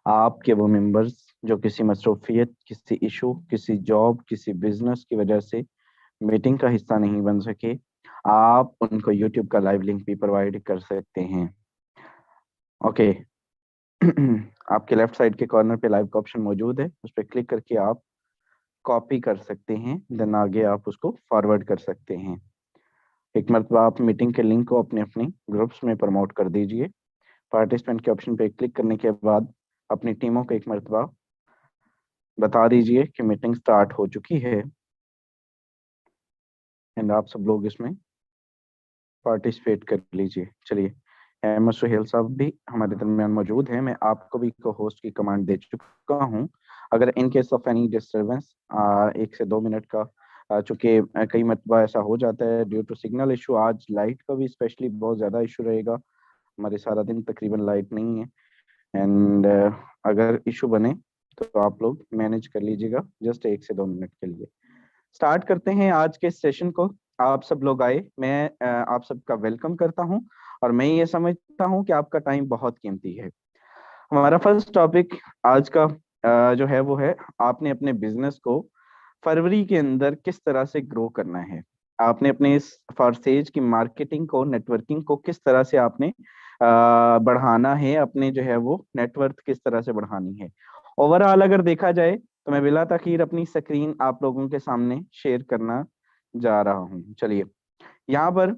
आपके वो मेंबर्स जो किसी मसरूफियत, किसी इशू, किसी जॉब, किसी बिजनेस की वजह से मीटिंग का हिस्सा नहीं बन सके, आप उनको यूट्यूब का लाइव लिंक भी प्रोवाइड कर सकते हैं। ओके। आपके लेफ्ट साइड के कॉर्नर पे लाइव का ऑप्शन मौजूद है, उस पर क्लिक करके आप कॉपी कर सकते हैं, देन आगे आप उसको फॉरवर्ड कर सकते हैं। एक मरतबा आप मीटिंग के लिंक को अपने अपने ग्रुप्स में प्रमोट कर दीजिए। पार्टिसिपेंट के ऑप्शन पे क्लिक करने के बाद अपनी टीमों को एक मरतबा बता दीजिए कि मीटिंग स्टार्ट हो चुकी है, एंड आप सब लोग इसमें पार्टिसिपेट कर लीजिए। चलिए, अहमद सुहेल साहब भी हमारे दरमियान मौजूद हैं। मैं आपको भी को होस्ट की कमांड दे चुका हूं। अगर in case of any disturbance 1 से 2 मिनट का, चूंकि कई मरतबा ऐसा हो जाता है ड्यू टू सिग्नल इशू, आज लाइट का भी स्पेशली बहुत ज़्यादा इशू रहेगा। हमारे सारा दिन तकरीबन लाइट नहीं है, एंड अगर इशू बने तो आप लोग मैनेज कर लीजिएगा जस्ट 1 से 2 मिनट के लिए। स्टार्ट करते हैं आज के सेशन को। आप सब लोग आए, मैं आप सबका वेलकम करता हूं, और मैं ये समझता हूं कि आपका टाइम बहुत कीमती है। हमारा फर्स्ट टॉपिक आज का जो है वो है, आपने अपने बिजनेस को फरवरी के अंदर किस तरह से ग्रो करना है। आपने अपने इस फॉरसेज की मार्केटिंग को, नेटवर्किंग को किस तरह से आपने बढ़ाना है, अपने जो है वो नेटवर्क किस तरह से बढ़ानी है। ओवरऑल अगर देखा जाए तो मैं बिला तखीर अपनी स्क्रीन आप लोगों के सामने शेयर करना जा रहा हूँ। चलिए, यहाँ पर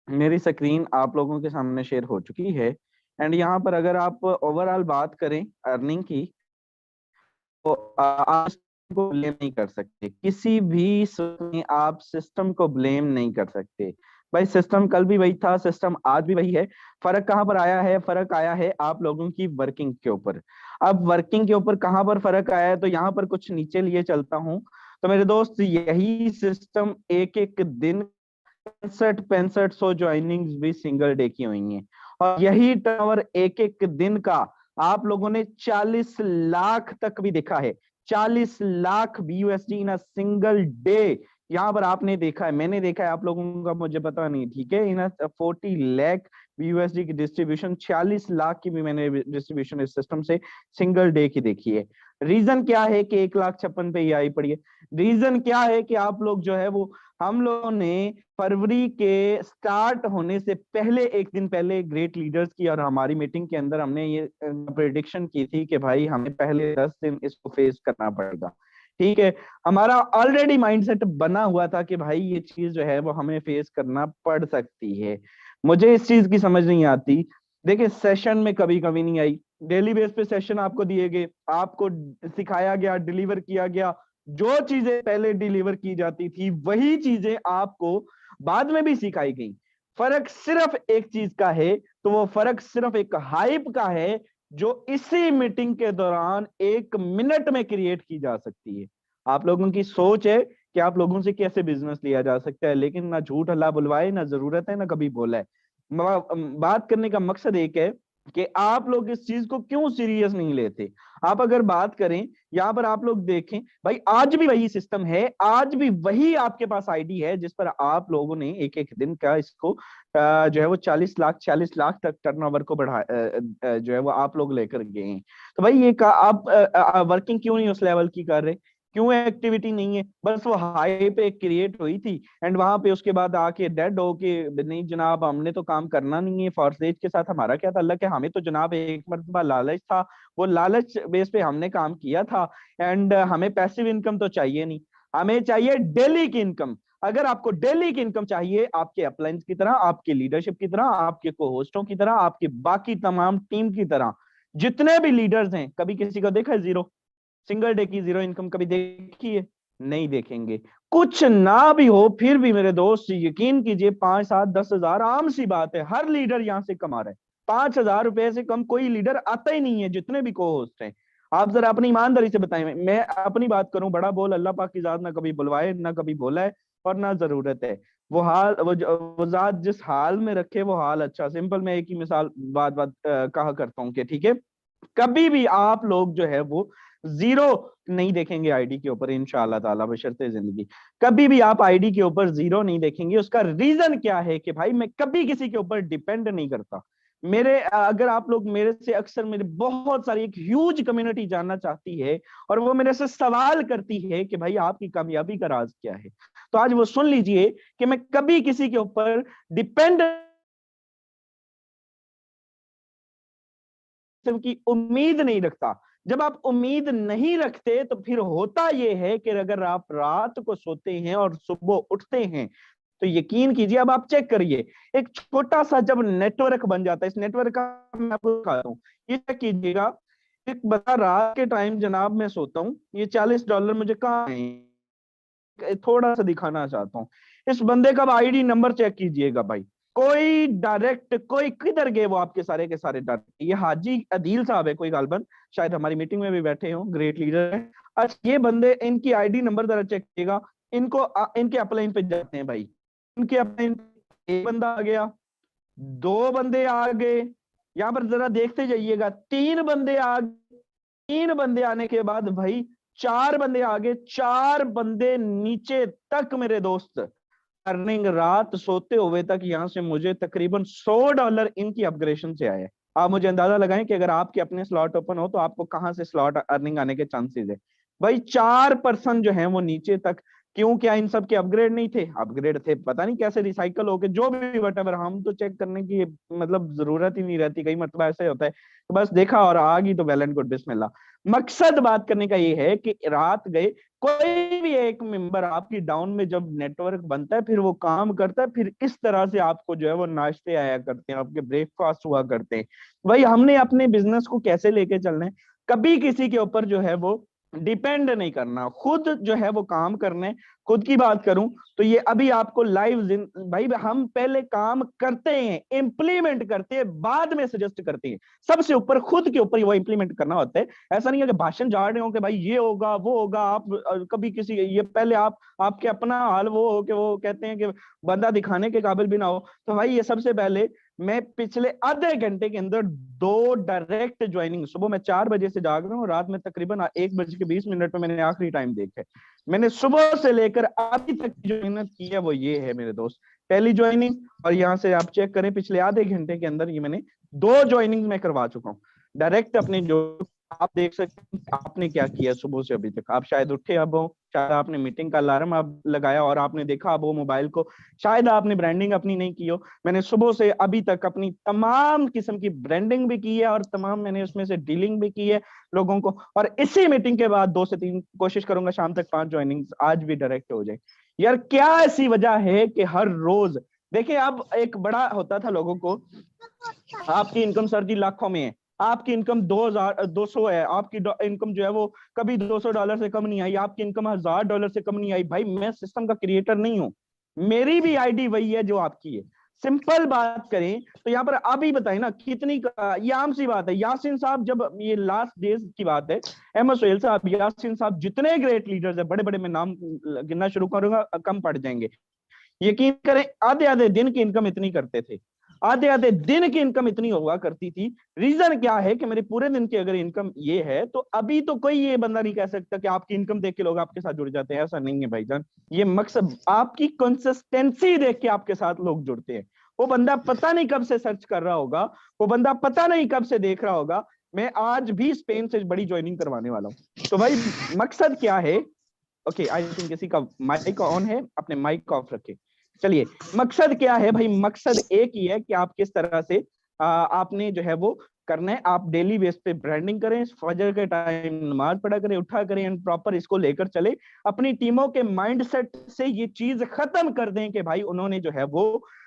मेरी स्क्रीन आप लोगों के सामने शेयर हो चुकी है, एंड यहाँ पर अगर आप ओवरऑल बात करें अर्निंग की, तो आप को ब्लेम नहीं कर सकते, किसी भी में आप सिस्टम को ब्लेम नहीं कर सकते। भाई सिस्टम कल भी वही था, सिस्टम आज भी वही है। फर्क कहाँ पर आया है? फर्क आया है आप लोगों की वर्किंग के ऊपर। अब वर्किंग के ऊपर कहाँ पर फर्क आया है, तो यहाँ पर कुछ नीचे लिए चलता हूँ। तो मेरे दोस्त, यही सिस्टम एक एक दिन 65-65 ज्वाइनिंग्स भी सिंगल डे की हुई हैं, और यही टर्नओवर एक एक दिन का आप लोगों ने 40 लाख तक भी देखा है। 40 lakh BUSD in a single day यहाँ पर आपने देखा है, मैंने देखा है, आप लोगों का मुझे पता नहीं, ठीक है। इन 40 लाख BUSD की डिस्ट्रीब्यूशन, 40 लाख की भी मैंने डिस्ट्रीब्यूशन इस सिस्टम से सिंगल डे की देखी है। रीजन क्या है कि 1,56,000 पे ये आई पड़ी है? रीजन क्या है कि आप लोग जो है वो, हम लोगों ने फरवरी के स्टार्ट होने से पहले, एक दिन पहले ग्रेट लीडर्स की और हमारी मीटिंग के अंदर हमने ये प्रेडिक्शन की थी कि भाई हमें पहले 10 दिन इसको फेस करना पड़ेगा। ठीक है, हमारा ऑलरेडी माइंडसेट बना हुआ था कि भाई ये चीज जो है वो हमें फेस करना पड़ सकती है। मुझे इस चीज की समझ नहीं आती। देखिए, सेशन में कभी कमी नहीं आई, डेली बेस पे सेशन आपको दिए गए, आपको सिखाया गया, डिलीवर किया गया। जो चीजें पहले डिलीवर की जाती थी वही चीजें आपको बाद में भी सिखाई गई। फर्क सिर्फ एक चीज का है, तो वो फर्क सिर्फ एक हाइप का है, जो इसी मीटिंग के दौरान 1 मिनट में क्रिएट की जा सकती है। आप लोगों की सोच है कि आप लोगों से कैसे बिजनेस लिया जा सकता है, लेकिन ना झूठ अल्लाह बुलवाए, ना जरूरत है, ना कभी बोला है। बात करने का मकसद एक है कि आप लोग इस चीज को क्यों सीरियस नहीं लेते। आप अगर बात करें, यहां पर आप लोग देखें, भाई आज भी वही सिस्टम है, आज भी वही आपके पास आईडी है जिस पर आप लोगों ने एक एक दिन का इसको जो है वो 40 लाख तक टर्नओवर को बढ़ा जो है वो आप लोग लेकर गए हैं। तो भाई ये आप वर्किंग क्यों नहीं उस लेवल की कर रहे? क्यों एक्टिविटी नहीं है? बस वो हाई पे क्रिएट हुई थी, एंड वहां पे उसके बाद आके डेड हो के, नहीं जनाब हमने तो काम करना नहीं है, फॉरसेज के साथ हमारा क्या ताल्लुक है, हमें तो जनाब एक मरतबा लालच था, वो लालच बेस पे हमने काम किया था, एंड हमें पैसिव इनकम तो चाहिए नहीं, हमें चाहिए डेली की इनकम। अगर आपको डेली की इनकम चाहिए, आपके अपलाइंस की तरह, आपके लीडरशिप की तरह, आपके को होस्टों की तरह, आपके बाकी तमाम टीम की तरह, जितने भी लीडर्स हैं, कभी किसी को देखा है जीरो, सिंगल डे की जीरो इनकम कभी देखी है? नहीं देखेंगे। कुछ ना भी हो फिर भी मेरे दोस्त यकीन कीजिए, 5, 7, 10 हजार आम सी बात है, हर लीडर यहां से कमा रहा है। 5,000 रुपए से कम कोई लीडर आता ही नहीं है, जितने भी को होस्ट हैं। आप जरा अपनी ईमानदारी से बताएं, मैं अपनी बात करूं, बड़ा बोल अल्लाह पाक की जात ना कभी बुलवाए, ना कभी बोला है, और ना जरूरत है। वो हाल, वो जात जिस हाल में रखे वो हाल अच्छा। सिंपल, मैं एक ही मिसाल बात बात कहा करता हूँ कि ठीक है, कभी भी आप लोग जो है वो जीरो नहीं देखेंगे आईडी के ऊपर, इंशाअल्लाह ताला बशर्ते जिंदगी। कभी भी आप आईडी के ऊपर जीरो नहीं देखेंगे। उसका रीजन क्या है कि भाई मैं कभी किसी के ऊपर डिपेंड नहीं करता। मेरे अगर आप लोग मेरे से अक्सर, मेरे बहुत सारी एक ह्यूज कम्युनिटी जानना चाहती है और वो मेरे से सवाल करती है कि भाई आपकी कामयाबी का राज क्या है, तो आज वो सुन लीजिए कि मैं कभी किसी के ऊपर डिपेंड की उम्मीद नहीं रखता। जब आप उम्मीद नहीं रखते तो फिर होता यह है कि अगर आप रात को सोते हैं और सुबह उठते हैं तो यकीन कीजिए, अब आप चेक करिए, एक छोटा सा जब नेटवर्क बन जाता है, इस नेटवर्क का मैं आपको दिखाता हूँ, ये चेक कीजिएगा। एक बता, रात के टाइम जनाब मैं सोता हूँ, ये $40 मुझे कहाँ है, थोड़ा सा दिखाना चाहता हूँ। इस बंदे का आईडी नंबर चेक कीजिएगा भाई, कोई डायरेक्ट, कोई किधर गए वो आपके सारे के सारे डायरेक्ट। ये हाजी अदील साहब है कोई गालबन, शायद हमारी मीटिंग में भी बैठे हो, ग्रेट लीडर है। अच्छा, ये बंदे, इनकी आईडी नंबर जरा चेक कीजिएगा। इनको इनके अपलाइन पे जाते हैं भाई, इनके अपलाइन एक बंदा आ गया, दो बंदे आ गए, यहाँ पर जरा देखते जाइएगा, तीन बंदे आ गए, तीन बंदे आने के बाद भाई चार बंदे आ गए, चार बंदे नीचे तक मेरे दोस्त, अर्निंग रात सोते हुए तक यहाँ से मुझे तकरीबन $100 इनकी अपग्रेडेशन से आए। आप मुझे अंदाजा लगाएं कि अगर आपके अपने स्लॉट ओपन हो तो आपको कहां से स्लॉट अर्निंग आने के चांसेस है। भाई 4% जो है वो नीचे तक, क्यों, क्या इन सब के अपग्रेड नहीं थे? अपग्रेड थे, पता नहीं कैसे रिसाइकल होके, जो भी वटेवर, हम तो चेक करने की मतलब जरूरत ही नहीं रहती, कई मतलब ऐसे होता है, तो बस देखा और आ गई तो वेल एंड गुड, बिस्मिल्लाह। मकसद बात करने का ये है कि रात गए, कोई भी एक मेंबर आपकी डाउन में जब नेटवर्क बनता है फिर वो काम करता है, फिर इस तरह से आपको जो है वो नाश्ते आया करते हैं, आपके ब्रेकफास्ट हुआ करते हैं। भाई हमने अपने बिजनेस को कैसे लेके चलना है, कभी किसी के ऊपर जो है वो डिपेंड नहीं करना, खुद जो है वो काम करने। खुद की बात करूं तो ये अभी आपको लाइव, भाई हम पहले काम करते हैं, इंप्लीमेंट करते हैं, बाद में सजेस्ट करते हैं, सबसे ऊपर खुद के ऊपर वो इंप्लीमेंट करना होता है। ऐसा नहीं है कि भाषण जा रहे हो कि भाई ये होगा वो होगा, आप कभी किसी, ये पहले आप, आपके अपना हाल वो हो कि वो कहते हैं कि बंदा दिखाने के काबिल भी ना हो। तो भाई ये सबसे पहले मैं पिछले आधे घंटे के अंदर 2 डायरेक्ट ज्वाइनिंग, सुबह मैं 4 बजे से जाग रहा हूँ, रात में तकरीबन 1:20 पे मैंने आखिरी टाइम देखा है। मैंने सुबह से लेकर अभी तक जो मेहनत की है वो ये है मेरे दोस्त, पहली ज्वाइनिंग। और यहाँ से आप चेक करें, पिछले आधे घंटे के अंदर ये मैंने 2 ज्वाइनिंग में करवा चुका हूँ डायरेक्ट अपने। जो आप देख सकते हैं आपने क्या किया सुबह से अभी तक, आप शायद उठे अब हो, शायद आपने मीटिंग का अलार्म आप लगाया और आपने देखा अब वो मोबाइल को, शायद आपने ब्रांडिंग अपनी नहीं की हो। मैंने सुबह से अभी तक अपनी तमाम किस्म की ब्रांडिंग भी की है और तमाम मैंने उसमें से डीलिंग भी की है लोगों को। और इसी मीटिंग के बाद 2 से 3 कोशिश करूंगा शाम तक 5 ज्वाइनिंग आज भी डायरेक्ट हो जाए। यार क्या ऐसी वजह है कि हर रोज, देखिए अब एक बड़ा होता था लोगों को, आपकी इनकम सर जी लाखों में है, आपकी इनकम 2,200 है, आपकी इनकम जो है वो कभी $200 से कम नहीं आई, आपकी इनकम $1,000 से कम नहीं आई। भाई मैं सिस्टम का क्रिएटर नहीं हूं, मेरी भी आईडी वही है जो आपकी है। सिंपल बात करें तो यहाँ पर अभी बताए ना कितनी, ये आम सी बात है। यासीन साहब, जब ये लास्ट डेज की बात है, अहमद सोहेल साहब, यासीन साहब, जितने ग्रेट लीडर्स है बड़े बड़े, मैं नाम गिनना शुरू करूंगा कम पड़ जाएंगे, यकीन करें आधे आधे दिन की इनकम इतनी करते थे, आधे आधे दिन की इनकम इतनी हुआ करती थी। रीजन क्या है कि मेरे पूरे दिन की अगर इनकम ये है, तो अभी तो कोई ये बंदा नहीं कह सकता कि आपकी इनकम देख के लोग आपके साथ जुड़ जाते हैं, ऐसा नहीं है भाईजान। ये मकसद आपकी कंसिस्टेंसी देख के आपके साथ लोग जुड़ते हैं। वो बंदा पता नहीं कब से सर्च कर रहा होगा, वो बंदा पता नहीं कब से देख रहा होगा। मैं आज भी स्पेन से बड़ी ज्वाइनिंग करवाने वाला हूँ। तो भाई मकसद क्या है? ओके, आई थिंक किसी का माइक ऑन है, अपने माइक ऑफ रखे। चलिए, मकसद क्या है भाई? मकसद एक ही है कि आप किस तरह से आपने जो है वो करना है। आप डेली बेस पे ब्रांडिंग करें, फजर के टाइम नमाज पढ़ा करें, उठा करें एंड प्रॉपर इसको लेकर चले। अपनी टीमों के माइंडसेट से ये चीज खत्म कर दें कि भाई उन्होंने जो है वो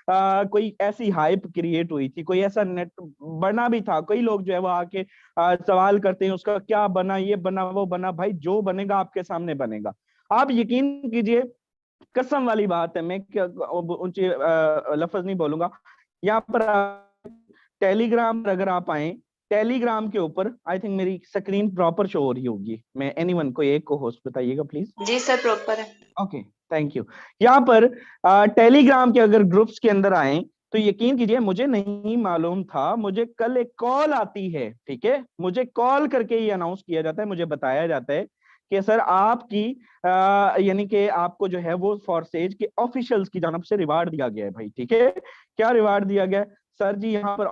कोई ऐसी हाइप क्रिएट हुई थी, कोई ऐसा नेट बना भी था, कई लोग जो है वो आके सवाल करते हैं उसका क्या बना, ये बना वो बना। भाई जो बनेगा आपके सामने बनेगा, आप यकीन कीजिए, कसम वाली बात है, मैं क्या ऊंचे लफ्ज नहीं बोलूंगा यहाँ पर। टेलीग्राम पर अगर आप आए, टेलीग्राम के ऊपर आई थिंक मेरी स्क्रीन प्रॉपर शो हो रही होगी, मैं एनीवन को एक को होस्ट बताइएगा प्लीज। जी सर, प्रॉपर है। Okay, thank you. यहाँ पर टेलीग्राम के अगर ग्रुप्स के अंदर आए तो यकीन कीजिए मुझे नहीं मालूम था, मुझे कल एक कॉल आती है, ठीक है, मुझे कॉल करके ये अनाउंस किया जाता है, मुझे बताया जाता है कि सर आपकी यानी कि आपको जो है वो फॉरसेज के ऑफिशियल्स की जानब से रिवार्ड दिया गया है भाई, ठीक है। क्या रिवार्ड दिया गया सर जी? यहाँ पर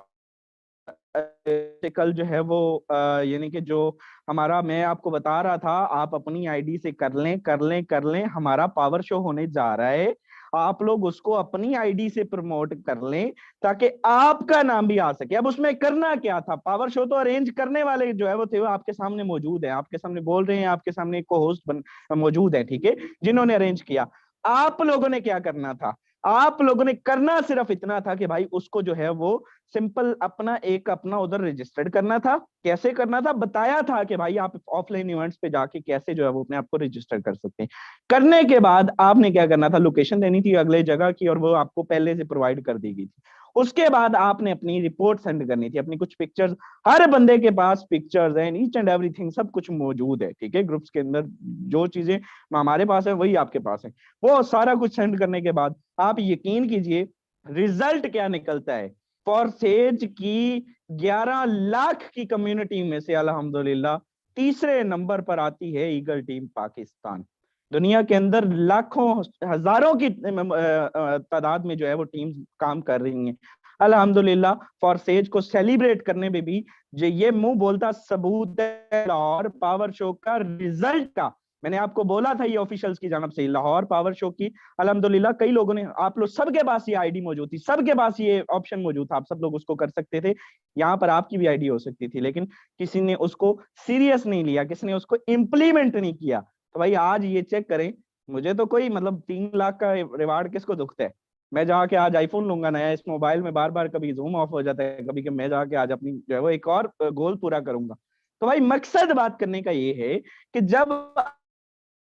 कल जो है वो यानी कि जो हमारा, मैं आपको बता रहा था, आप अपनी आईडी से कर लें कर लें कर लें, हमारा पावर शो होने जा रहा है, आप लोग उसको अपनी आईडी से प्रमोट कर लें ताकि आपका नाम भी आ सके। अब उसमें करना क्या था, पावर शो तो अरेंज करने वाले जो है वो थे, वो आपके सामने मौजूद है, आपके सामने बोल रहे हैं, आपके सामने को होस्ट मौजूद है, ठीक है, जिन्होंने अरेंज किया। आप लोगों ने क्या करना था, आप लोगों ने करना सिर्फ इतना था कि भाई उसको जो है वो सिंपल अपना उधर रजिस्टर्ड करना था। कैसे करना था, बताया था कि भाई आप ऑफलाइन इवेंट्स पे जाके कैसे जो है वो अपने आप को रजिस्टर कर सकते हैं। करने के बाद आपने क्या करना था, लोकेशन देनी थी अगले जगह की, और वो आपको पहले से प्रोवाइड कर दी गई थी। उसके बाद आपने अपनी रिपोर्ट सेंड करनी थी, अपनी कुछ पिक्चर्स, हर बंदे के पास पिक्चर्स हैं, ईच एंड एवरीथिंग, सब कुछ मौजूद है, ठीक है, ग्रुप्स के अंदर जो चीजें हमारे पास है वही आपके पास है। वो सारा कुछ सेंड करने के बाद आप यकीन कीजिए रिजल्ट क्या निकलता है। फॉरसेज की 11 लाख की कम्युनिटी में से अल्हम्दुलिल्लाह तीसरे नंबर पर आती है ईगल टीम पाकिस्तान। दुनिया के अंदर लाखों हजारों की तादाद में जो है वो टीम्स काम कर रही हैं। अल्हम्दुलिल्लाह फॉरसेज को सेलिब्रेट करने में भी जो ये मुंह बोलता सबूत है लाहौर पावर शो का रिजल्ट का। मैंने आपको बोला था ये ऑफिशियल्स की जानब से लाहौर पावर शो की, अल्हम्दुलिल्लाह कई लोगों ने, आप लोग सबके पास ये आईडी मौजूद थी, सबके पास ये ऑप्शन मौजूद था, आप सब लोग उसको कर सकते थे, यहाँ पर आपकी भी आईडी हो सकती थी, लेकिन किसी ने उसको सीरियस नहीं लिया, किसी ने उसको इम्प्लीमेंट नहीं किया। तो भाई आज ये चेक करें, मुझे तो कोई मतलब 3 लाख का रिवार्ड किसको दुखता है। मैं जाके आज आईफोन लूंगा नया, इस मोबाइल में बार बार कभी जूम ऑफ हो जाता है कभी, कि मैं जाके आज अपनी जो है वो एक और गोल पूरा करूंगा। तो भाई मकसद बात करने का ये है कि जब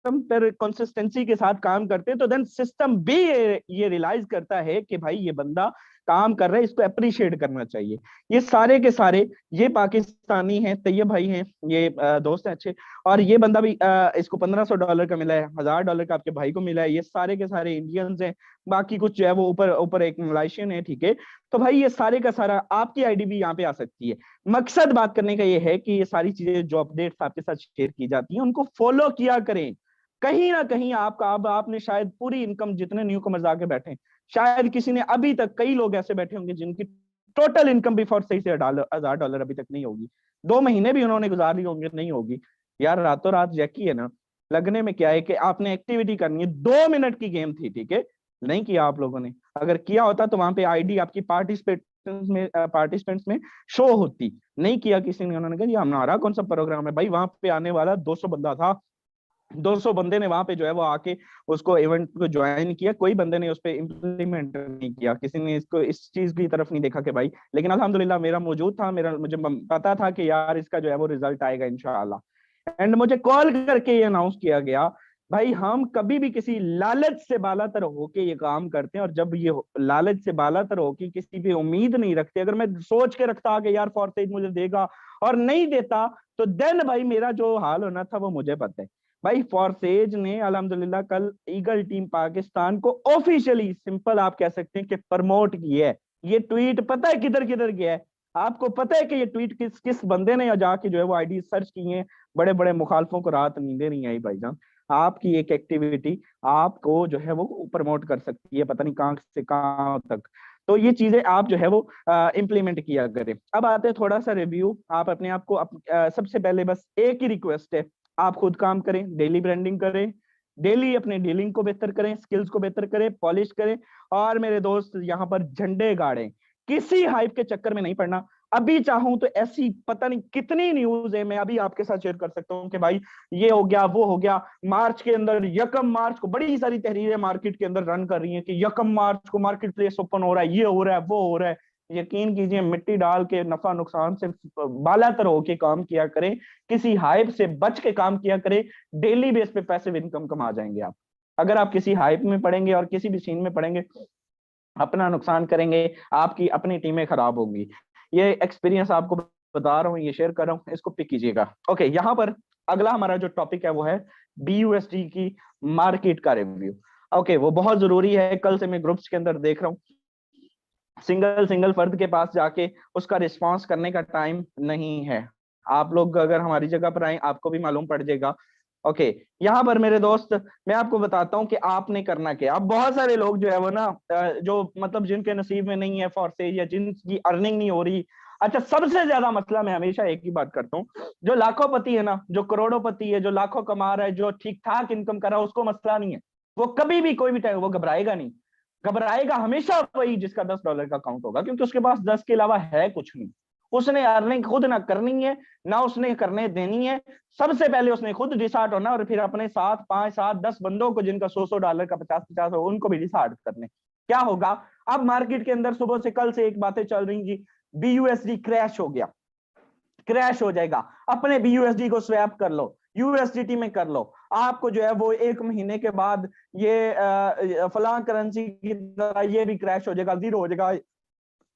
हम पर कंसिस्टेंसी के साथ काम करते हैं तो देन सिस्टम भी ये रियलाइज करता है कि भाई ये बंदा काम कर रहा है, इसको अप्रिशिएट करना चाहिए। ये सारे के सारे ये पाकिस्तानी हैं, तैयब भाई हैं, ये दोस्त हैं अच्छे, और ये बंदा भी इसको $1500 का मिला है, $1000 का आपके भाई को मिला है, ये सारे के सारे इंडियंस हैं, बाकी कुछ जो है वो ऊपर ऊपर एक मलाइशियन है, ठीक है। तो भाई ये सारे का सारा आपकी आईडी भी यहाँ पे आ सकती है। मकसद बात करने का ये है कि ये सारी चीजें जो अपडेट्स आपके साथ शेयर की जाती हैं उनको फॉलो किया करें। कहीं ना कहीं आपका, अब आपने शायद पूरी इनकम, जितने न्यू कमर्स आके बैठे, शायद किसी ने अभी तक, कई लोग ऐसे बैठे होंगे जिनकी टोटल इनकम भी फॉर सही से $1000 अभी तक नहीं होगी, 2 महीने भी उन्होंने गुजार लिए होंगे, नहीं होगी। यार रातों रात जैकी है ना, लगने में क्या है कि आपने एक्टिविटी करनी है, 2 मिनट की गेम थी, ठीक है, नहीं किया आप लोगों ने। अगर किया होता तो वहां पे आईडी आपकी पार्टिसिपेंट्स में शो होती, नहीं किया किसी ने, उन्होंने कहा ये हमारा कौन सा प्रोग्राम है भाई, वहां पे आने वाला 200 बंदा था, 200 बंदे ने वहां पे जो है वो आके उसको इवेंट को ज्वाइन किया, कोई बंदे ने उस पर इम्प्लीमेंट नहीं किया, किसी ने इसको इस चीज की तरफ नहीं देखा कि भाई, लेकिन अल्हम्दुलिल्लाह मेरा मौजूद था, मेरा मुझे पता था कि यार इसका जो है वो रिजल्ट आएगा इंशाअल्लाह। एंड मुझे कॉल करके ये अनाउंस किया गया, भाई हम कभी भी किसी लालच से बालातर होके ये काम करते हैं, और जब ये लालच से बालातर होके किसी पे उम्मीद नहीं रखते, अगर मैं सोच के रखता कि यार फॉरसेज मुझे देगा और नहीं देता, तो देन भाई मेरा जो हाल होना था वो मुझे पता है। भाई फॉरसेज ने अल्हम्दुलिल्लाह कल ईगल टीम पाकिस्तान को ऑफिशियली, सिंपल आप कह सकते हैं कि प्रमोट किया है। ये ट्वीट पता है किधर किधर गया है, आपको पता है कि ये ट्वीट किस किस बंदे ने जाके जो है वो आईडी सर्च की है। बड़े बड़े मुखालफों को रात नींदें नहीं आई भाईजान, आपकी एक एक्टिविटी आपको जो है वो प्रमोट कर सकती है पता नहीं कहां से कहां तक। तो ये चीजें आप जो है वो इम्प्लीमेंट किया करें। अब आते हैं थोड़ा सा रिव्यू, आप अपने आप को सबसे पहले बस एक ही रिक्वेस्ट है, आप खुद काम करें, डेली ब्रांडिंग करें, डेली अपने डीलिंग को बेहतर करें, स्किल्स को बेहतर करें, पॉलिश करें, और मेरे दोस्त यहाँ पर झंडे गाड़ें, किसी हाइप के चक्कर में नहीं पड़ना। अभी चाहूं तो ऐसी पता नहीं कितनी न्यूज है, मैं अभी आपके साथ शेयर कर सकता हूं कि भाई ये हो गया वो हो गया। मार्च के अंदर 1 मार्च को बड़ी सारी तहरीरें मार्केट के अंदर रन कर रही हैं कि 1 मार्च को मार्केट प्लेस ओपन हो रहा है, ये हो रहा है वो हो रहा है। यकीन कीजिए मिट्टी डाल के नफा नुकसान से बालातर होके काम किया करें, किसी हाइप से बच के काम किया करें, डेली बेस पे पैसिव इनकम कमा जाएंगे आप। अगर आप किसी हाइप में पड़ेंगे और किसी भी सीन में पड़ेंगे, अपना नुकसान करेंगे, आपकी अपनी टीमें खराब होंगी। ये एक्सपीरियंस आपको बता रहा हूँ, ये शेयर कर रहा हूँ, इसको पिक कीजिएगा। ओके, यहाँ पर अगला हमारा जो टॉपिक है वो है BUSD की मार्केट का रिव्यू। ओके, वो बहुत जरूरी है, कल से मैं ग्रुप्स के अंदर देख रहा हूँ, सिंगल सिंगल फर्द के पास जाके उसका रिस्पांस करने का टाइम नहीं है। आप लोग अगर हमारी जगह पर आए आपको भी मालूम पड़ जाएगा। ओके, यहाँ पर मेरे दोस्त मैं आपको बताता हूँ कि आपने करना क्या। अब बहुत सारे लोग जो है वो ना जो मतलब जिनके नसीब में नहीं है फॉरसेज, या जिनकी अर्निंग नहीं हो रही, अच्छा, सबसे ज्यादा मसला मैं हमेशा एक ही बात करता हूँ, जो लाखोंपति है ना, जो करोड़ोंपति है, जो लाखों कमा रहा है, जो ठीक ठाक इनकम कर रहा है, उसको मसला नहीं है। वो कभी भी कोई भी टाइम वो घबराएगा नहीं। घबराएगा हमेशा वही जिसका $10 का अकाउंट होगा, क्योंकि उसके पास 10 के अलावा है कुछ नहीं। उसने अर्निंग खुद ना करनी है, ना उसने करने देनी है। सबसे पहले उसने खुद डिसार्ट होना, और फिर अपने साथ 5 7 10 बंदों को, जिनका $100 का 50 हो, उनको भी डिसार्ट करने। क्या होगा? अब मार्केट के अंदर सुबह से कल से एक बातें चल रही जी, BUSD क्रैश हो गया, क्रैश हो जाएगा। अपने BUSD को स्वैप कर लो, USDT में कर लो। आपको जो है वो 1 महीने के बाद ये फलां करेंसी की तरह ये भी क्रैश हो जाएगा, जीरो हो जाएगा,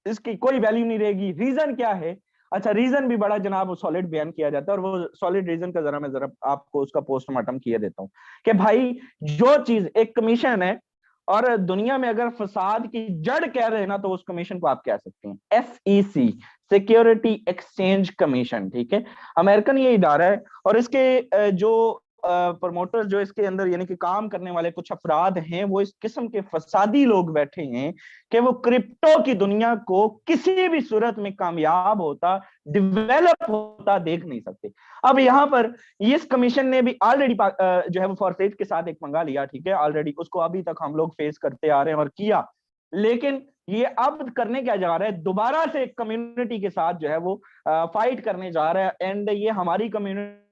इसकी कोई वैल्यू नहीं रहेगी। रीजन क्या है? अच्छा, रीजन भी बड़ा जनाब सॉलिड बयान किया जाता है, और वो सॉलिड रीजन का जरा मैं आपको उसका पोस्टमार्टम किया देता हूं कि भाई, जो चीज एक कमीशन है, और दुनिया में अगर फसाद की जड़ कह रहे हैं ना, तो उस कमीशन को आप कह सकते हैं SEC, सिक्योरिटी एक्सचेंज कमीशन, ठीक है। अमेरिकन ये इदारा है, और इसके जो प्रमोटर, जो इसके अंदर यानी कि काम करने वाले कुछ अफराद हैं, वो इस किस्म के फसादी लोग बैठे हैं कि वो क्रिप्टो की दुनिया को किसी भी सूरत में कामयाब होता, डेवलप होता देख नहीं सकते। अब यहाँ पर इस कमीशन ने भी ऑलरेडी जो है वो फॉरसेज के साथ एक पंगा लिया, ठीक है, ऑलरेडी उसको अभी तक हम लोग फेस करते आ रहे हैं और किया। लेकिन ये अब करने क्या जा रहा है, दोबारा से एक कम्युनिटी के साथ जो है वो फाइट करने जा रहा है। एंड ये हमारी कम्युनिटी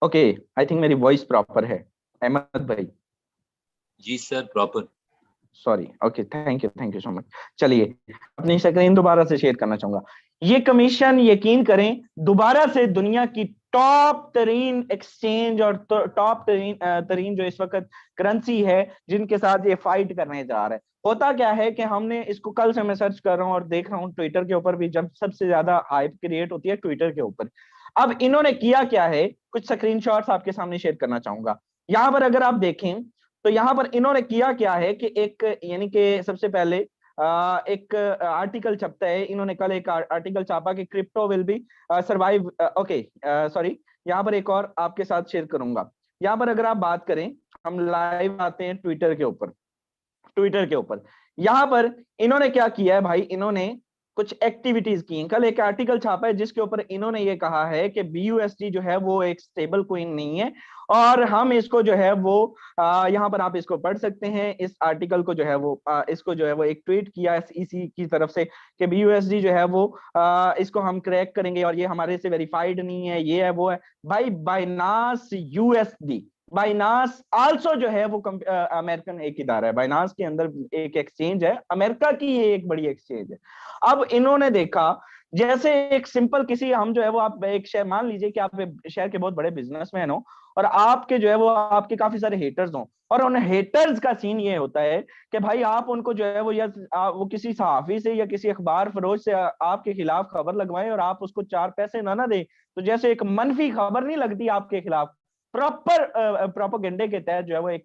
ओके, आई थिंक मेरी वॉइस प्रॉपर है अहमद भाई। जी sir, proper. Sorry, okay, thank you so much. चलिए, अपनी स्क्रीन दोबारा से शेयर करना चाहूंगा। ये कमीशन, यकीन करें, दोबारा से दुनिया की टॉप तरीन एक्सचेंज और टॉप तरीन जो इस वक्त करेंसी है, जिनके साथ ये फाइट करने जा रहा है। होता क्या है कि हमने इसको, कल से मैं सर्च कर रहा हूँ और देख रहा हूँ ट्विटर के ऊपर भी, जब सबसे ज्यादा हाइप क्रिएट होती है ट्विटर के ऊपर। अब इन्होंने किया क्या है, कुछ स्क्रीनशॉट्स आपके सामने शेयर करना चाहूंगा। यहां पर अगर आप देखें, तो यहां पर इन्होंने किया क्या है कि एक, यानी कि सबसे पहले एक आर्टिकल छपता है। इन्होंने कल एक आर्टिकल छापा कि crypto will be survive, okay, sorry, यहाँ पर एक और आपके साथ शेयर करूंगा। यहाँ पर अगर आप बात करें, हम लाइव आते हैं ट्विटर के ऊपर। यहाँ पर इन्होंने क्या किया है भाई, इन्होंने कुछ एक्टिविटीज की। कल एक आर्टिकल छापा है जिसके ऊपर इन्होंने ये कहा है कि BUSD जो है वो एक स्टेबल कॉइन नहीं है, और हम इसको जो है वो यहाँ पर आप इसको पढ़ सकते हैं, इस आर्टिकल को जो है वो इसको जो है वो एक ट्वीट किया SEC की तरफ से कि BUSD जो है वो इसको हम क्रैक करेंगे, और ये हमारे से वेरीफाइड नहीं है, ये है वो है। भाई, बाइनास USD, बाइनास आल्सो जो है वो अमेरिकन एक इदारा है। बाइनास के अंदर एक एक्सचेंज है, अमेरिका की ये एक बड़ी एक्सचेंज है। अब इन्होंने देखा, जैसे एक सिंपल किसी, हम जो है वो, आप एक शहर, मान लीजिए कि आप एक शहर के बहुत बड़े बिजनेसमैन हो, और आपके जो है वो, आपके काफी सारे हेटर्स हों, और उन हेटर्स का सीन ये होता है कि भाई आप उनको जो है वो, या वो किसी सहाफी से या किसी अखबार फरोश से आपके खिलाफ खबर लगवाएं, और आप उसको 4 पैसे ना दें, तो जैसे एक मनफी खबर नहीं लगती आपके खिलाफ, प्रॉपर प्रोपोगेंडे के तहत जो है वो, एक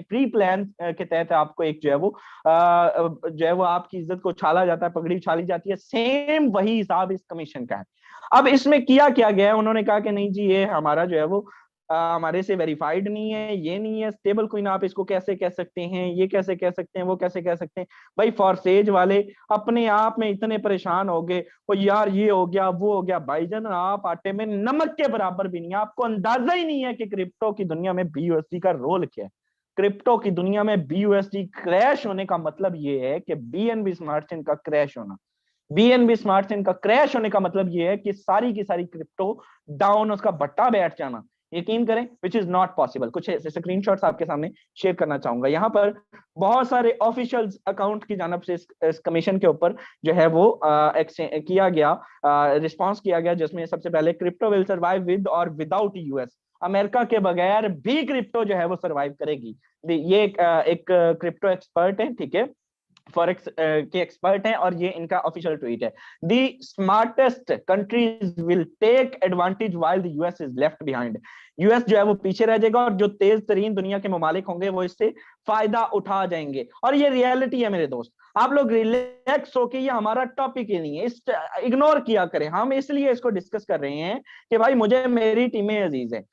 प्री प्लान के तहत आपको एक जो है वो जो है वो आपकी इज्जत को उछाला जाता है, पगड़ी उछाली जाती है। सेम वही हिसाब इस कमीशन का है। अब इसमें किया क्या गया है, उन्होंने कहा कि नहीं जी, ये हमारा जो है वो हमारे से वेरीफाइड नहीं है, ये नहीं है स्टेबल कॉइन, आप इसको कैसे कह सकते हैं, ये कैसे कह सकते हैं, वो कैसे कह सकते हैं। भाई, फॉरसेज वाले अपने आप में इतने परेशान हो गए, वो यार ये हो गया, वो हो गया। भाईजान, आप आटे में नमक के बराबर भी नहीं है, आपको अंदाजा ही नहीं है कि क्रिप्टो की दुनिया में BUSD का रोल क्या है। क्रिप्टो की दुनिया में BUSD क्रैश होने का मतलब ये है कि BNB स्मार्ट चेन का क्रैश होना। BNB स्मार्ट चेन का क्रैश होने का मतलब ये है कि सारी की सारी क्रिप्टो डाउन, उसका बट्टा बैठ जाना। यकीन करें, विच इज नॉट पॉसिबल। कुछ ऐसे स्क्रीनशॉट्स आपके सामने शेयर करना चाहूंगा। यहाँ पर बहुत सारे ऑफिशियल अकाउंट की जानब से इस कमीशन के ऊपर जो है वो किया गया, रिस्पॉन्स किया गया, जिसमें सबसे पहले, क्रिप्टो विल सर्वाइव विद और विदाउट US। अमेरिका के बगैर भी क्रिप्टो जो है वो सर्वाइव करेगी। ये एक क्रिप्टो एक्सपर्ट है, ठीक है, फॉरेक्स के एक्सपर्ट हैं और ये इनका ऑफिशियल ट्वीट है। The smartest countries will take advantage while the US is left behind. US जो है वो पीछे रह जाएगा और जो तेज तरीन दुनिया के ममालिक होंगे वो इससे फायदा उठा जाएंगे। और ये रियलिटी है मेरे दोस्त, आप लोग रिलैक्स होके, ये हमारा टॉपिक ही नहीं है, इस इग्नोर किया करें। हम इसलिए इसको डिस्कस कर रहे हैं कि भाई मुझे मेरी टीमें अजीज है,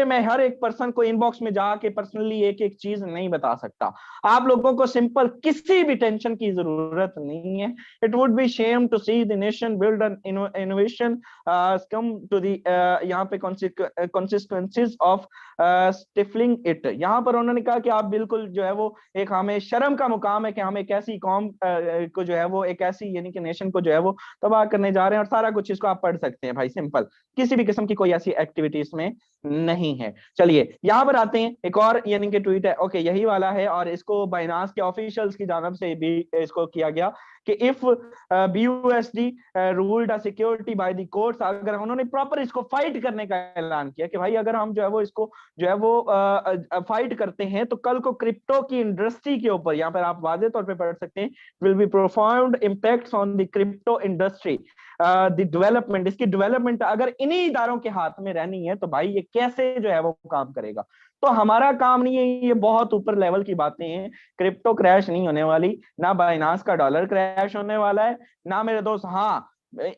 मैं हर एक पर्सन को इनबॉक्स में जाके पर्सनली एक एक चीज नहीं बता सकता। आप लोगों को सिंपल किसी भी टेंशन की जरूरत नहीं है। It would be shame to see the nation build an innovation come to the यहाँ पे कॉन्सिक्वेंसेस ऑफ स्टिफलिंग इट। यहाँ पर उन्होंने कहा कि आप बिल्कुल जो है वो एक, हमें शर्म का मुकाम है कि हम एक ऐसी कौम को जो है वो, एक ऐसी यानी कि नेशन को जो है वो तबाह करने जा रहे हैं। और सारा कुछ इसको आप पढ़ सकते हैं भाई, सिंपल, किसी भी किस्म की कोई ऐसी एक्टिविटीज में नहीं है। चलिए यहाँ पर आते हैं, एक और यानी कि ट्वीट है, ओके यही वाला है, और इसको बाइनांस के ऑफिशियल्स की जानब से भी इसको किया गया कि if BUSD ruled a security by the courts, अगर उन्होंने प्रॉपर इसको फाइट करने का ऐलान किया कि भाई अगर हम जो है वो इसको जो है वो फाइट करते हैं तो कल को क्रिप्टो की इंडस्ट्री के ऊपर, यहाँ पर आप वाज़ेह तौर पे पढ़ सकते हैं, will be profound impacts on the crypto industry, the development, इसकी डेवलपमेंट अगर इन्हीं इदारों के हाथ में रहनी है तो भाई ये कैसे जो है वो काम करेगा। तो हमारा काम नहीं है, ये बहुत ऊपर लेवल की बातें हैं। क्रिप्टो क्रैश नहीं होने वाली, ना बाइनांस का डॉलर क्रैश होने वाला है, ना मेरे दोस्त, हाँ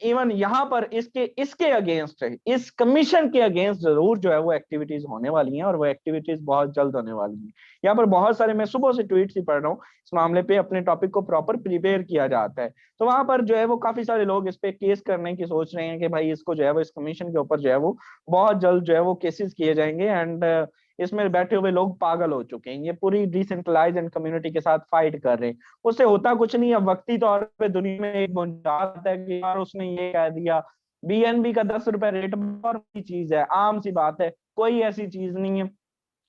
इवन यहाँ पर इसके अगेंस्ट, इस कमीशन के अगेंस्ट जरूर जो है वो एक्टिविटीज होने वाली हैं, और वो एक्टिविटीज बहुत जल्द होने वाली हैं। यहाँ पर बहुत सारे, मैं सुबह से ट्वीट्स ही पढ़ रहा हूँ इस मामले पे, अपने टॉपिक को प्रॉपर प्रिपेयर किया जाता है। तो वहां पर जो है वो काफी सारे लोग इस पे केस करने की सोच रहे हैं कि भाई इसको जो है वो, इस कमीशन के ऊपर जो है वो बहुत जल्द जो है वो केसेस किए जाएंगे। एंड इसमें बैठे हुए लोग पागल हो चुके हैं, ये पूरी डिसेंट्रलाइज एंड कम्युनिटी के साथ फाइट कर रहे हैं। उससे होता कुछ नहीं है, वक्ती तौर पे दुनिया में एक आता है कि यार उसने ये कह दिया, BNB का 10 रुपए रेट और चीज है, आम सी बात है, कोई ऐसी चीज नहीं है।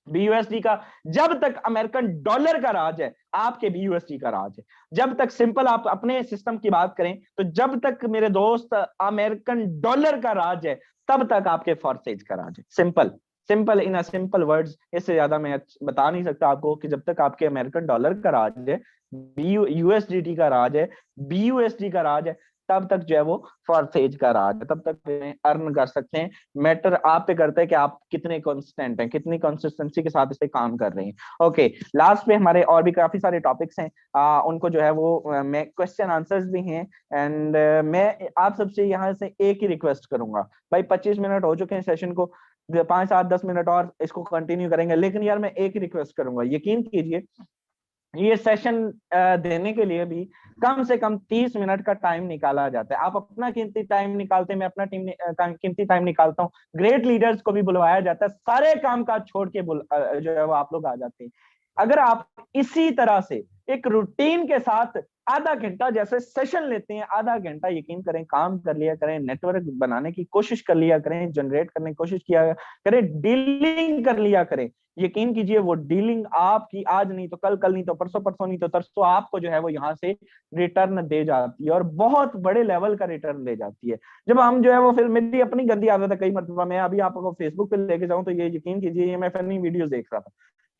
BUSD का, जब तक अमेरिकन डॉलर का राज है, आपके BUSD का राज है। जब तक, सिंपल आप अपने सिस्टम की बात करें तो जब तक मेरे दोस्त अमेरिकन डॉलर का राज है, तब तक आपके फॉर्सेज का राज है। Simple simple in a simple words, इससे ज्यादा मैं बता नहीं सकता आपको कि जब तक आपके अमेरिकन डॉलर का राज है, USDT का राज है, BUSD का राज है, तब तक जो है वो फॉर्सेज का राज है, तब तक अर्न कर सकते हैं। मैटर आप पे करता है कि आप कितने कंसिस्टेंट हैं, कितनी कंसिस्टेंसी के साथ इस पे काम कर रहे हैं। ओके, लास्ट पे हमारे और भी काफी सारे टॉपिक्स हैं, उनको जो है वो मैं क्वेश्चन आंसर्स भी हैं। एंड मैं आप सबसे यहाँ से एक ही रिक्वेस्ट करूंगा भाई, 25 मिनट हो चुके हैं सेशन को, 5, 7, 10 मिनट और इसको कंटिन्यू करेंगे, लेकिन यार मैं एक ही रिक्वेस्ट करूंगा, यकीन कीजिए ये सेशन देने के लिए भी कम से कम 30 मिनट का टाइम निकाला जाता है। आप अपना कीमती टाइम निकालते हैं, मैं अपना कीमती टाइम निकालता हूँ, ग्रेट लीडर्स को भी बुलवाया जाता है, सारे काम काज छोड़ के जो है वो आप लोग आ जाते हैं। अगर आप इसी तरह से एक रूटीन के साथ आधा घंटा जैसे सेशन लेते हैं, आधा घंटा यकीन करें काम कर लिया करें, नेटवर्क बनाने की कोशिश कर लिया करें, जनरेट करने की कोशिश किया करें, डीलिंग कर लिया करें, यकीन कीजिए वो डीलिंग आपकी आज नहीं तो कल, कल नहीं तो परसों, परसों नहीं तो तरसों आपको जो है वो यहाँ से रिटर्न दे जाती है, और बहुत बड़े लेवल का रिटर्न दे जाती है। जब हम जो है वो, फिर मेरी अपनी गंदी आदत है, कई मरतबा मैं अभी आपको फेसबुक पे लेके जाऊं तो ये यकीन कीजिए, ये मैं फनी वीडियोस देख रहा था,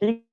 ठीक,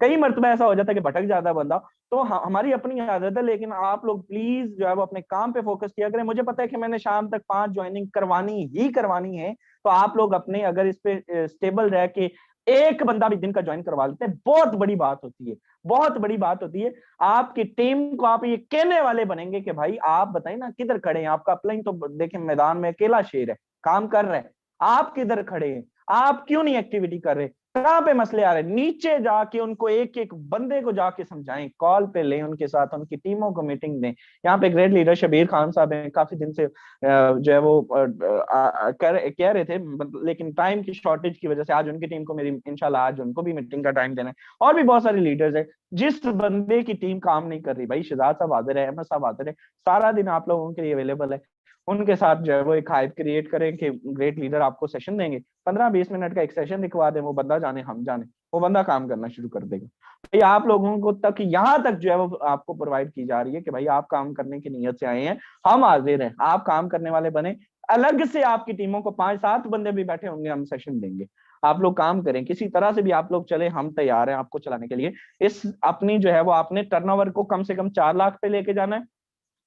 कई मरतबा ऐसा हो जाता है कि भटक जाता है बंदा, तो हमारी अपनी आदत है। लेकिन आप लोग प्लीज जो है वो अपने काम पे फोकस किया करें। मुझे पता है कि मैंने शाम तक 5 ज्वाइनिंग करवानी है, तो आप लोग अपने अगर इस पे स्टेबल रह के एक बंदा भी दिन का ज्वाइन करवा लेते हैं, बहुत बड़ी बात होती है, बहुत बड़ी बात होती है। आपकी टीम को आप ये कहने वाले बनेंगे कि भाई आप बताइए ना किधर खड़े हैं, आपका अपलाइन तो देखें मैदान में अकेला शेर है, काम कर रहे हैं, आप किधर खड़े हैं, आप क्यों नहीं एक्टिविटी कर रहे, कहां पे मसले आ रहे हैं, नीचे जाके उनको एक एक बंदे को जाके समझाएं, कॉल पे लें उनके साथ, उनकी टीमों को मीटिंग दें। यहाँ पे ग्रेट लीडर शबीर खान साहब हैं, काफी दिन से जो है वो कह रहे थे, लेकिन टाइम की शॉर्टेज की वजह से आज उनकी टीम को मेरी इंशाल्लाह आज उनको भी मीटिंग का टाइम देना है। और भी बहुत सारे लीडर्स है, जिस बंदे की टीम काम नहीं कर रही, भाई शहजाद साहब हाजिर है, अहमद साहब हाजिर है, सारा दिन आप लोगों के लिए अवेलेबल है, उनके साथ जो है वो एक हाइप क्रिएट करें कि ग्रेट लीडर आपको सेशन देंगे, 15-20 मिनट का एक सेशन दिखवा दें, वो बंदा जाने हम जाने, वो बंदा काम करना शुरू कर देगा। भाई आप लोगों को तक यहाँ तक जो है वो आपको प्रोवाइड की जा रही है कि भाई आप काम करने की नीयत से आए हैं, हम हाजिर हैं, आप काम करने वाले बने। अलग से आपकी टीमों को 5-7 बंदे भी बैठे होंगे, हम सेशन देंगे। आप लोग काम करें, किसी तरह से भी आप लोग चले, हम तैयार हैं आपको चलाने के लिए। इस अपनी जो है वो आपने टर्नओवर को कम से कम 4 लाख पे लेके जाना है,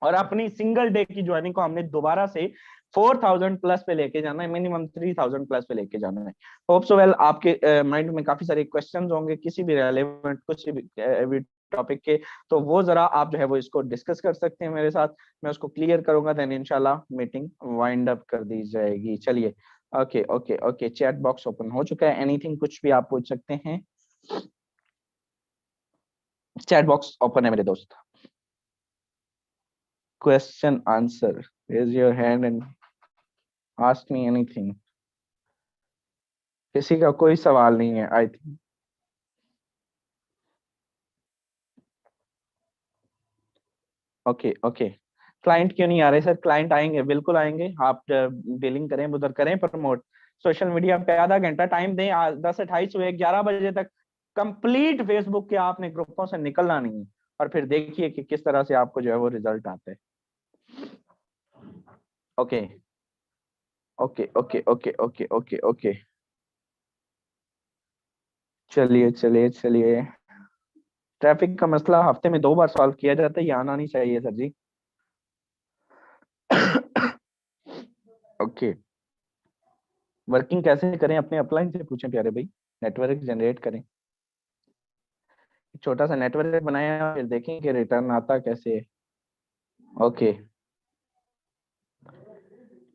और अपनी सिंगल डे की ज्वाइनिंग को हमने दोबारा से 4000 प्लस पे लेके जाना है, मिनिमम 3000 प्लस पे लेके जाना है। होप सो वेल आपके माइंड में काफी सारे क्वेश्चंस होंगे किसी भी रेलेवेंट कुछ भी टॉपिक के, तो वो जरा आप जो है वो इसको डिस्कस कर सकते हैं मेरे साथ, मैं उसको क्लियर करूंगा, देन इंशाल्लाह मीटिंग वाइंड अप कर दी जाएगी। चलिए, okay okay okay, chat box open हो चुका है, एनीथिंग कुछ भी आप पूछ सकते हैं, चैट बॉक्स ओपन है मेरे दोस्त। Question answer, raise your hand and ask me anything। किसी का कोई सवाल नहीं है I think. Okay okay, client क्यों नहीं आ रहे सर? क्लाइंट आएंगे, बिल्कुल आएंगे, आप डीलिंग करें उधर, करें प्रमोट, सोशल मीडिया पे आधा घंटा टाइम दें, 10:28 हुए 11 बजे तक कंप्लीट फेसबुक के आपने ग्रुपों से निकलना नहीं है, और फिर देखिए कि किस तरह से आपको जो है वो रिजल्ट आते हैं। Okay okay okay okay okay okay okay, चलिए चलिए चलिए, ट्रैफिक का मसला हफ्ते में 2 बार सॉल्व किया जाता है, ये आना नहीं चाहिए सर जी। ओके, वर्किंग कैसे करें अपने अपलाइन से पूछें प्यारे भाई, नेटवर्क जनरेट करें, छोटा सा नेटवर्क बनाया, फिर देखें कि रिटर्न आता कैसे है। ओके,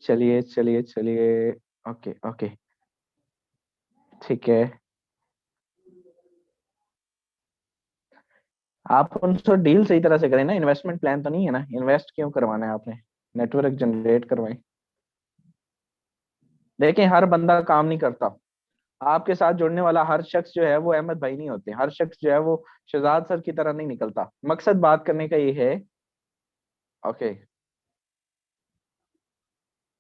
चलिए चलिए चलिए, ओके ओके, ठीक है, आप उनसे डील सही तरह से करें ना, इन्वेस्टमेंट प्लान तो नहीं है ना, इन्वेस्ट क्यों करवाना है आपने, नेटवर्क जनरेट करवाएं। देखें, हर बंदा काम नहीं करता, आपके साथ जुड़ने वाला हर शख्स जो है वो अहमद भाई नहीं होते, हर शख्स जो है वो शहजाद सर की तरह नहीं निकलता। मकसद बात करने का ये है। ओके,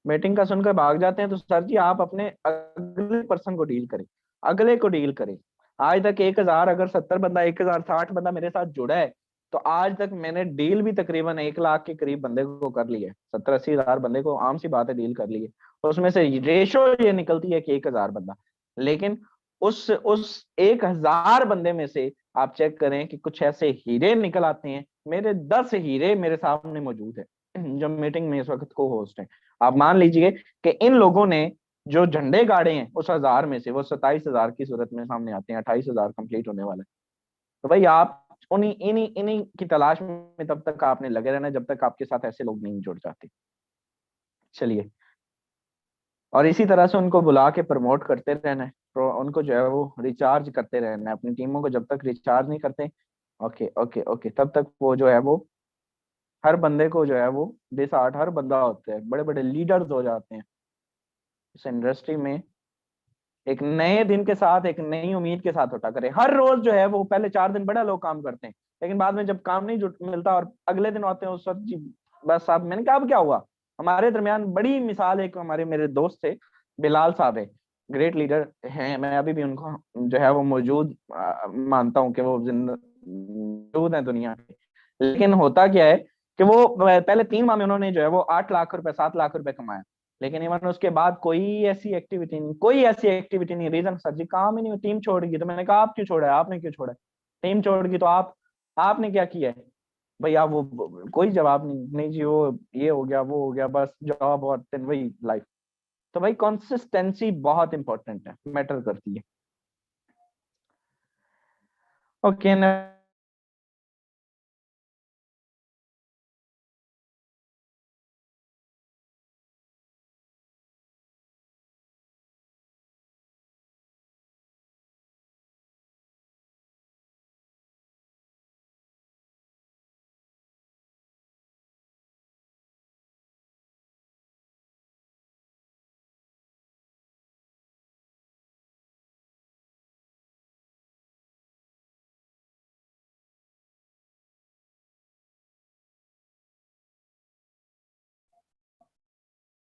मीटिंग का सुनकर भाग जाते हैं, तो सर जी आप अपने अगले पर्सन को डील करें, अगले को डील करें। आज तक 1000 अगर 70 बंदा 1060 बंदा मेरे साथ जुड़ा है, तो आज तक मैंने डील भी तकरीबन 1 लाख के करीब बंदे को कर लिया है, 70-80 हजार बंदे को आम सी बात है डील कर ली है, उसमें से रेशो ये निकलती है कि 1000 बंदा। लेकिन उस 1000 बंदे में से आप चेक करें कि कुछ ऐसे हीरे निकल आते हैं, मेरे 10 हीरे मेरे सामने मौजूद है जो मीटिंग में इस वक्त को होस्ट है। आप मान लीजिए कि इन लोगों ने जो झंडे गाड़े हैं उस 1000 में से, वो 27,000 की सूरत में सामने आते हैं, 28,000 कंप्लीट होने वाला है। तो भाई आप उन्हीं इन्हीं इन्हीं की तलाश में तब तक आपने लगे रहना जब तक आपके साथ ऐसे लोग नहीं जुड़ जाते। चलिए, और इसी तरह से उनको बुला के प्रमोट करते रहना है, तो उनको जो है वो रिचार्ज करते रहना है अपनी टीमों को, जब तक रिचार्ज नहीं करते ओके ओके ओके तब तक वो जो है वो हर बंदे को जो है वो 20-60 हर बंदा होता है, बड़े बड़े लीडर्स हो जाते हैं इस इंडस्ट्री में। एक नए दिन के साथ, एक नई उम्मीद के साथ उठा करें, हर रोज जो है वो पहले 4 दिन बड़ा लोग काम करते हैं, लेकिन बाद में जब काम नहीं जुट मिलता और अगले दिन आते हैं उस वक्त जी बस साहब, मैंने कहा अब क्या हुआ। हमारे दरमियान बड़ी मिसाल एक हमारे मेरे दोस्त थे, बिलाल साहब है, ग्रेट लीडर हैं, मैं अभी भी उनको जो है वो मौजूद मानता हूँ कि वो मौजूद है दुनिया में। लेकिन होता क्या है कि वो पहले 3 माह में उन्होंने जो है वो 8 लाख रुपए 7 लाख रुपए कमाया, लेकिन इवन उसके बाद कोई ऐसी एक्टिविटी नहीं, कोई ऐसी एक्टिविटी नहीं। रीजन सर जी काम ही नहीं, टीम छोड़ गई। तो मैंने कहा आप क्यों छोड़ा है, आपने क्यों छोड़ा है, टीम छोड़ गई तो आपने क्या किया है भैया? वो कोई जवाब नहीं, नहीं जी वो ये हो गया वो हो गया, बस जॉब और दिन वही लाइफ। तो भाई कंसिस्टेंसी बहुत इंपॉर्टेंट है, मैटर करती है। Okay,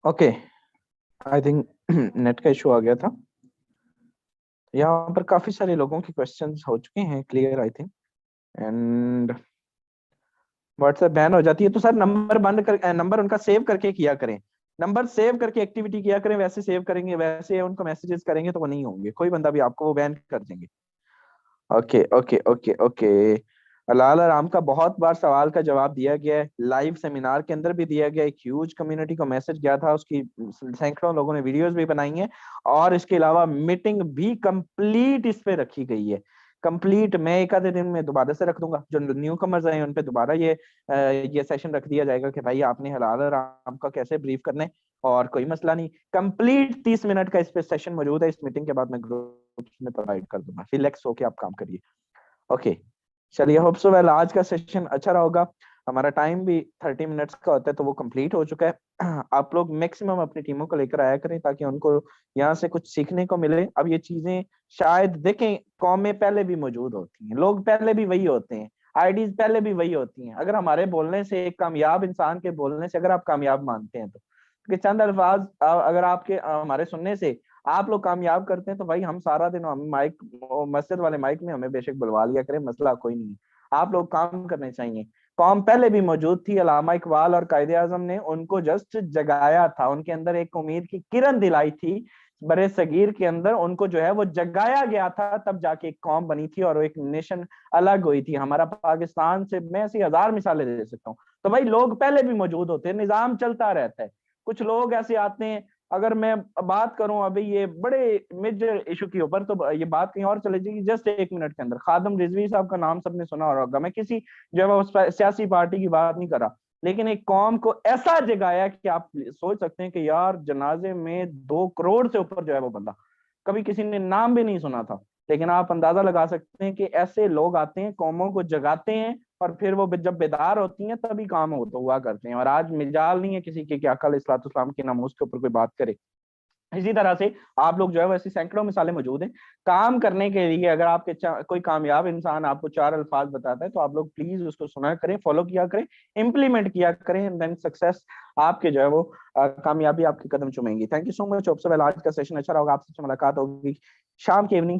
okay, I think net का इशू आ गया था। यहाँ पर काफी सारे लोगों के क्वेश्चंस हो चुके हैं clear I think, and WhatsApp ban हो जाती है तो सर नंबर बंद कर, नंबर उनका सेव करके किया करें। नंबर सेव करके एक्टिविटी किया करें, वैसे सेव करेंगे वैसे उनको मैसेजेस करेंगे तो वो नहीं होंगे, कोई बंदा भी आपको वो बैन कर देंगे। Okay okay okay okay. लाल आराम का बहुत बार सवाल का जवाब दिया गया है, लाइव सेमिनार के अंदर भी दिया गया, एक ह्यूज कम्युनिटी को मैसेज गया था, उसकी सैकड़ों लोगों ने वीडियोस भी बनाई हैं, और इसके अलावा मीटिंग भी कंप्लीट इस पे रखी गई है। कंप्लीट मैं एक आधे दिन में दोबारा से रख दूंगा, जो न्यू कमर्स आए उन पे दोबारा ये सेशन रख दिया जाएगा कि भाई आपने हलाल आराम का कैसे ब्रीफ करना है, और कोई मसला नहीं, कंप्लीट 30 मिनट का इस पे सेशन मौजूद है। इस मीटिंग के बाद मैं ग्रुप में प्रोवाइड कर दूंगा, रिलैक्स होके आप काम करिए। ओके चलिए, होप सो वेल आज का सेशन अच्छा रहा होगा। हमारा टाइम भी 30 मिनट्स का होता है तो वो कंप्लीट हो चुका है। आप लोग मैक्सिमम अपनी टीमों को लेकर आया करें ताकि उनको यहाँ से कुछ सीखने को मिले। अब ये चीजें शायद देखें, कौमें पहले भी मौजूद होती हैं, लोग पहले भी वही होते हैं, आईडीज पहले भी वही होती हैं। अगर हमारे बोलने से, एक कामयाब इंसान के बोलने से अगर आप कामयाब मानते हैं तो कि चंद अल्फाज अगर आपके हमारे सुनने से आप लोग कामयाब करते हैं तो भाई हम सारा दिन, हम माइक मस्जिद वाले माइक में हमें बेशक बुलवा लिया करें, मसला कोई नहीं। आप लोग काम करने चाहिए। कौम पहले भी मौजूद थी, अल्लामा इकबाल और कायदे आजम ने उनको जस्ट जगाया था, उनके अंदर एक उम्मीद की किरण दिलाई थी, बड़े सगीर के अंदर उनको जो है वो जगाया गया था, तब जाके एक कौम बनी थी और एक नेशन अलग हुई थी। हमारा पाकिस्तान से मैं ऐसी 1000 मिसालें दे सकता हूँ। तो भाई लोग पहले भी मौजूद होते हैं, निजाम चलता रहता है। कुछ लोग ऐसे आते हैं, अगर मैं बात करूं अभी ये बड़े मेजर इशू के ऊपर, तो ये बात कहीं और चले जाएगी। जस्ट 1 मिनट के अंदर खादम रिजवी साहब का नाम सबने सुना होगा, मैं किसी जो है उस सियासी पार्टी की बात नहीं कर रहा, लेकिन एक कौम को ऐसा जगाया कि आप सोच सकते हैं कि यार जनाजे में 2 करोड़ से ऊपर जो है वो बंदा, कभी किसी ने नाम भी नहीं सुना था, लेकिन आप अंदाजा लगा सकते हैं कि ऐसे लोग आते हैं, कौमों को जगाते हैं, और फिर वो जब बेदार होती हैं तभी काम होता हुआ करते हैं। और आज मिजाल नहीं है किसी के कि अकल इस्लाम की नामूस के ऊपर कोई बात करे। इसी तरह से आप लोग जो है वैसे सैकड़ों मिसालें मौजूद हैं काम करने के लिए। अगर आपके कोई कामयाब इंसान आपको 4 अल्फाज बताता है तो आप लोग प्लीज उसको सुना करें, फॉलो किया करें, इंप्लीमेंट किया करें, देन सक्सेस आपके जो है वो कामयाबी आपके कदम चूमेंगी। Thank you so much. आज का सेशन अच्छा रहा होगा, आपसे मुलाकात होगी शाम के इवनिंग